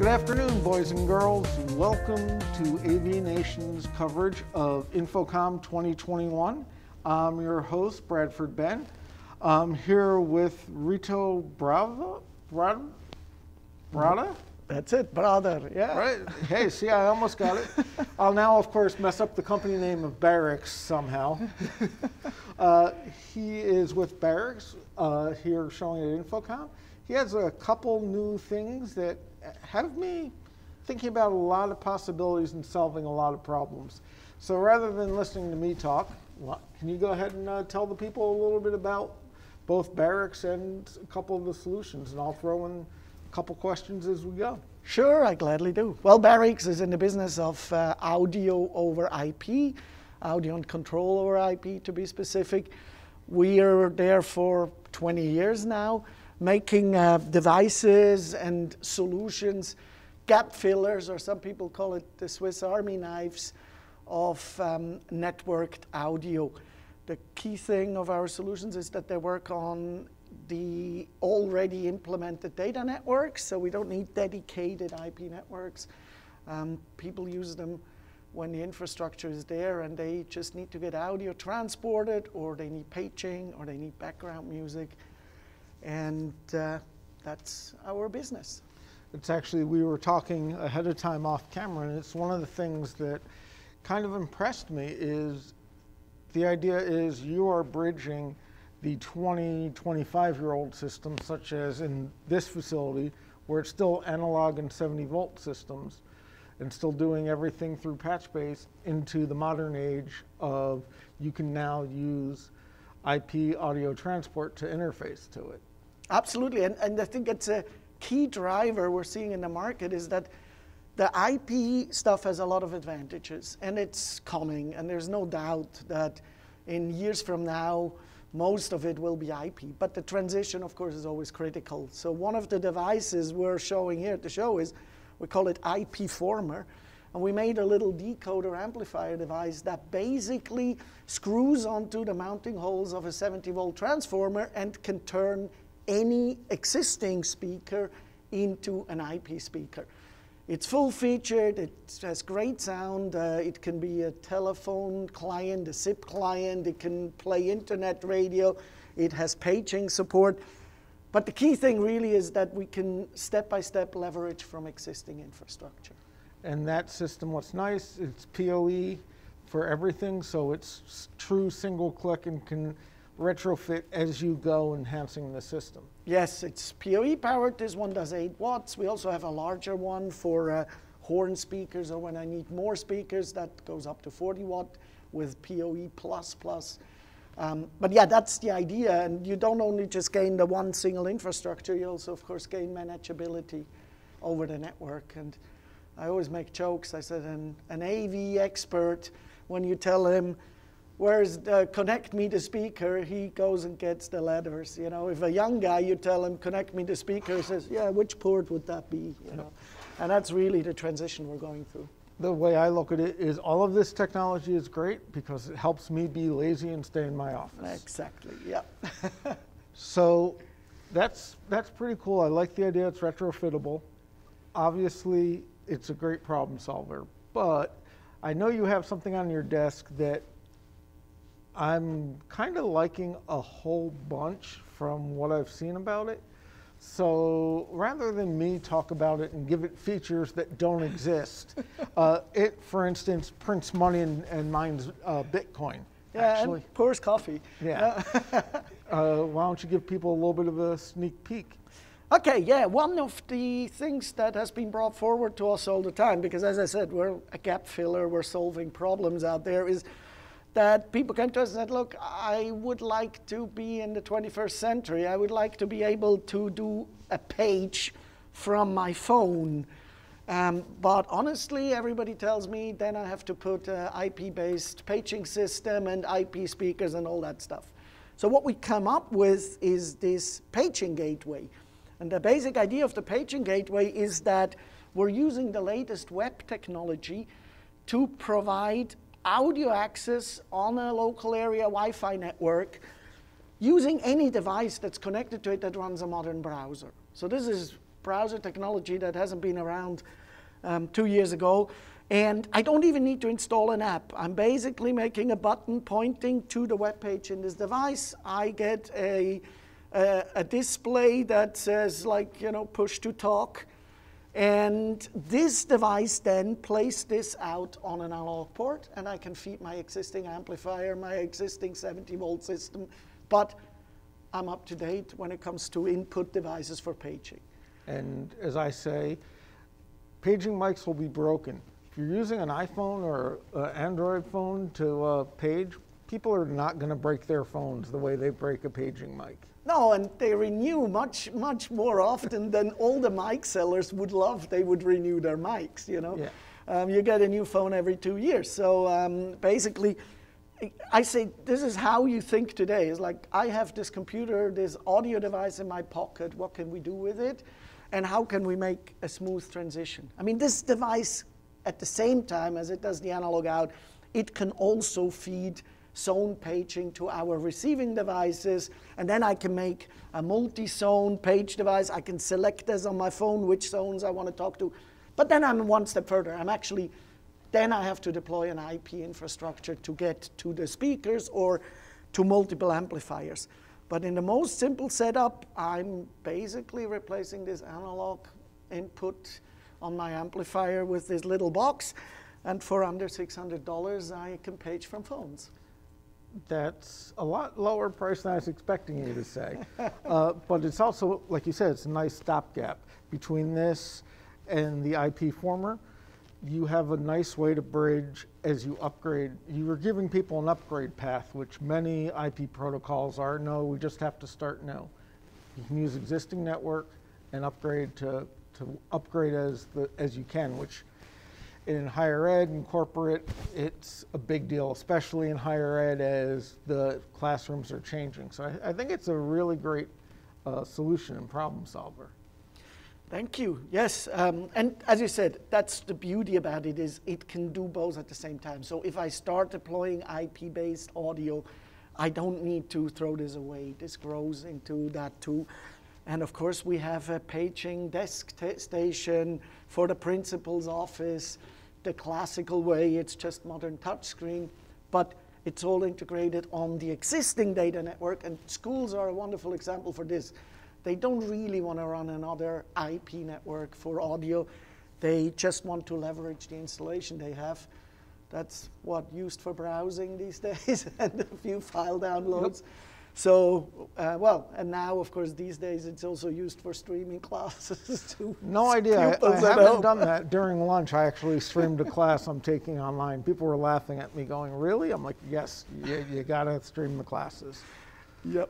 Good afternoon, boys and girls. Welcome to AVNation's coverage of InfoComm 2021. I'm your host, Bradford Ben. I'm here with Rito Brada? That's it, brother, yeah. Right. Hey, see, I almost got it. I'll now, of course, mess up the company name of Barix somehow. He is with Barix here showing at InfoComm. He has a couple new things that have me thinking about a lot of possibilities and solving a lot of problems. So rather than listening to me talk, can you go ahead and tell the people a little bit about both Barix and a couple of the solutions, and I'll throw in a couple questions as we go. Sure, I gladly do. Well, Barix is in the business of audio over IP, audio and control over IP to be specific. We are there for 20 years now, making devices and solutions, gap fillers, or some people call it the Swiss Army knives of networked audio. The key thing of our solutions is that they work on the already implemented data networks, so we don't need dedicated IP networks. People use them when the infrastructure is there and they just need to get audio transported, or they need paging, or they need background music. And that's our business. It's actually, we were talking ahead of time off camera, and it's one of the things that kind of impressed me is the idea is you are bridging the 20, 25-year-old system, such as in this facility, where it's still analog and 70-volt systems, and still doing everything through patch-based, into the modern age of you can now use IP audio transport to interface to it. Absolutely, and I think it's a key driver we're seeing in the market is that the IP stuff has a lot of advantages, and it's coming, and there's no doubt that in years from now, most of it will be IP, but the transition, of course, is always critical. So one of the devices we're showing here at the show is, we call it IPformer, and we made a little decoder amplifier device that basically screws onto the mounting holes of a 70-volt transformer and can turn any existing speaker into an IP speaker. It's full-featured, it has great sound, it can be a telephone client, a SIP client, it can play internet radio, it has paging support. But the key thing really is that we can step-by-step leverage from existing infrastructure. And that system, what's nice, it's PoE for everything, so it's true single-click and can retrofit as you go, enhancing the system. Yes, it's PoE powered. This one does 8 watts. We also have a larger one for horn speakers, or when I need more speakers, that goes up to 40 watt with PoE++. But yeah, that's the idea. And you don't only just gain the one single infrastructure, you also, of course, gain manageability over the network. And I always make jokes. I said an AV expert, when you tell him, where's connect me the speaker, he goes and gets the letters. You know, if a young guy, you tell him, connect me the speaker, he says, yeah, which port would that be? You know? And that's really the transition we're going through. The way I look at it is all of this technology is great because it helps me be lazy and stay in my office. Exactly, yeah. So that's pretty cool. I like the idea it's retrofittable. Obviously, it's a great problem solver, but I know you have something on your desk that I'm kind of liking a whole bunch from what I've seen about it. So rather than me talk about it and give it features that don't exist, it, for instance, prints money and mines Bitcoin. Yeah, actually. and pours coffee. Yeah. Why don't you give people a little bit of a sneak peek? Okay, yeah, one of the things that has been brought forward to us all the time, because as I said, we're a gap filler, we're solving problems out there, is that people came to us and said, look, I would like to be in the 21st century. I would like to be able to do a page from my phone. But honestly, everybody tells me then I have to put an IP-based paging system and IP speakers and all that stuff. So what we come up with is this paging gateway. And the basic idea of the paging gateway is that we're using the latest web technology to provide audio access on a local area Wi-Fi network using any device that's connected to it that runs a modern browser. So this is browser technology that hasn't been around 2 years ago. And I don't even need to install an app. I'm basically making a button pointing to the web page in this device. I get a display that says, like, you know, push to talk. And this device then plays this out on an analog port, and I can feed my existing amplifier, my existing 70-volt system. But I'm up to date when it comes to input devices for paging. And as I say, paging mics will be broken. If you're using an iPhone or an Android phone to page, people are not going to break their phones the way they break a paging mic. No, and they renew much more often than all the mic sellers would love. They would renew their mics, you know. Yeah. You get a new phone every 2 years. So basically, I say this is how you think today. It's like, I have this computer, this audio device in my pocket. What can we do with it? And how can we make a smooth transition? I mean, this device, at the same time as it does the analog out, it can also feed zone paging to our receiving devices, and then I can make a multi-zone page device. I can select as on my phone which zones I want to talk to. But then I'm one step further. Then I have to deploy an IP infrastructure to get to the speakers or to multiple amplifiers. But in the most simple setup, I'm basically replacing this analog input on my amplifier with this little box, and for under $600, I can page from phones. That's a lot lower price than I was expecting you to say. But it's also, like you said, it's a nice stopgap. Between this and the IPformer, you have a nice way to bridge as you upgrade. You are giving people an upgrade path, which many IP protocols are. No, we just have to start new. You can use existing network and upgrade to upgrade as you can, which in higher ed and corporate, it's a big deal, especially in higher ed as the classrooms are changing. So I think it's a really great solution and problem solver. Thank you. Yes, and as you said, that's the beauty about it, is it can do both at the same time. So if I start deploying IP-based audio, I don't need to throw this away. This grows into that too. And of course, we have a paging desk station for the principal's office, the classical way. It's just modern touchscreen, but it's all integrated on the existing data network, and schools are a wonderful example for this. They don't really want to run another IP network for audio. They just want to leverage the installation they have. That's what used for browsing these days and a few file downloads. Yep. So, well, and now, of course, these days it's also used for streaming classes too. No idea. I haven't done that. During lunch, I actually streamed a class I'm taking online. People were laughing at me going, really? I'm like, yes, you got to stream the classes. Yep.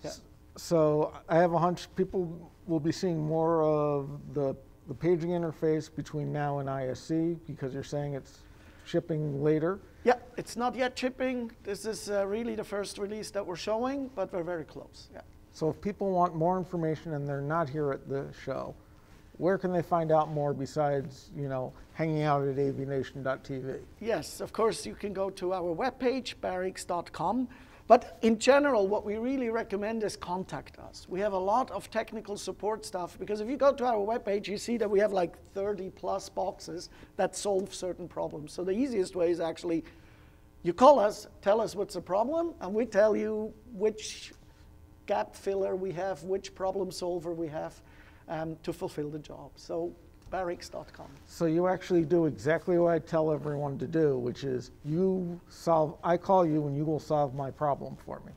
Yeah. So I have a hunch people will be seeing more of the paging interface between now and ISC, because you're saying it's shipping later. Yeah, it's not yet shipping. This is really the first release that we're showing, but we're very close. Yeah. So if people want more information and they're not here at the show, where can they find out more besides, you know, hanging out at AVNation.tv? Yes, of course, you can go to our webpage, barix.com. But in general, what we really recommend is contact us. We have a lot of technical support stuff, because if you go to our webpage, you see that we have like 30+ boxes that solve certain problems. So the easiest way is actually, you call us, tell us what's the problem, and we tell you which gap filler we have, which problem solver we have to fulfill the job. So Barix.com. So you actually do exactly what I tell everyone to do, which is I call you and you will solve my problem for me.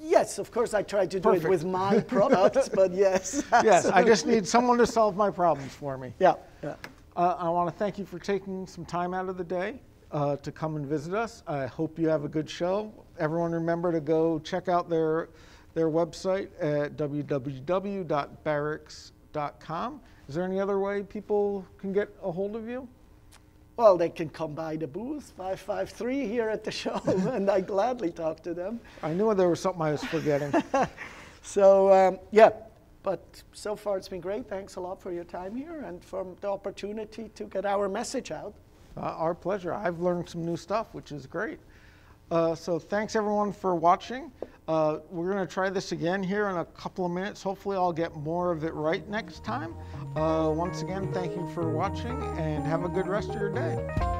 Yes, of course I try to do it with my products, but yes. Yes, I just need someone to solve my problems for me. Yeah, yeah. I want to thank you for taking some time out of the day to come and visit us. I hope you have a good show. Everyone remember to go check out their website at www.barix.com. Is there any other way people can get a hold of you? Well, they can come by the booth, 553 here at the show, and I gladly talk to them. I knew there was something I was forgetting. So, yeah, but so far it's been great. Thanks a lot for your time here and for the opportunity to get our message out. Our pleasure. I've learned some new stuff, which is great. So thanks everyone for watching. We're going to try this again here in a couple of minutes. Hopefully I'll get more of it right next time. Once again, thank you for watching and have a good rest of your day.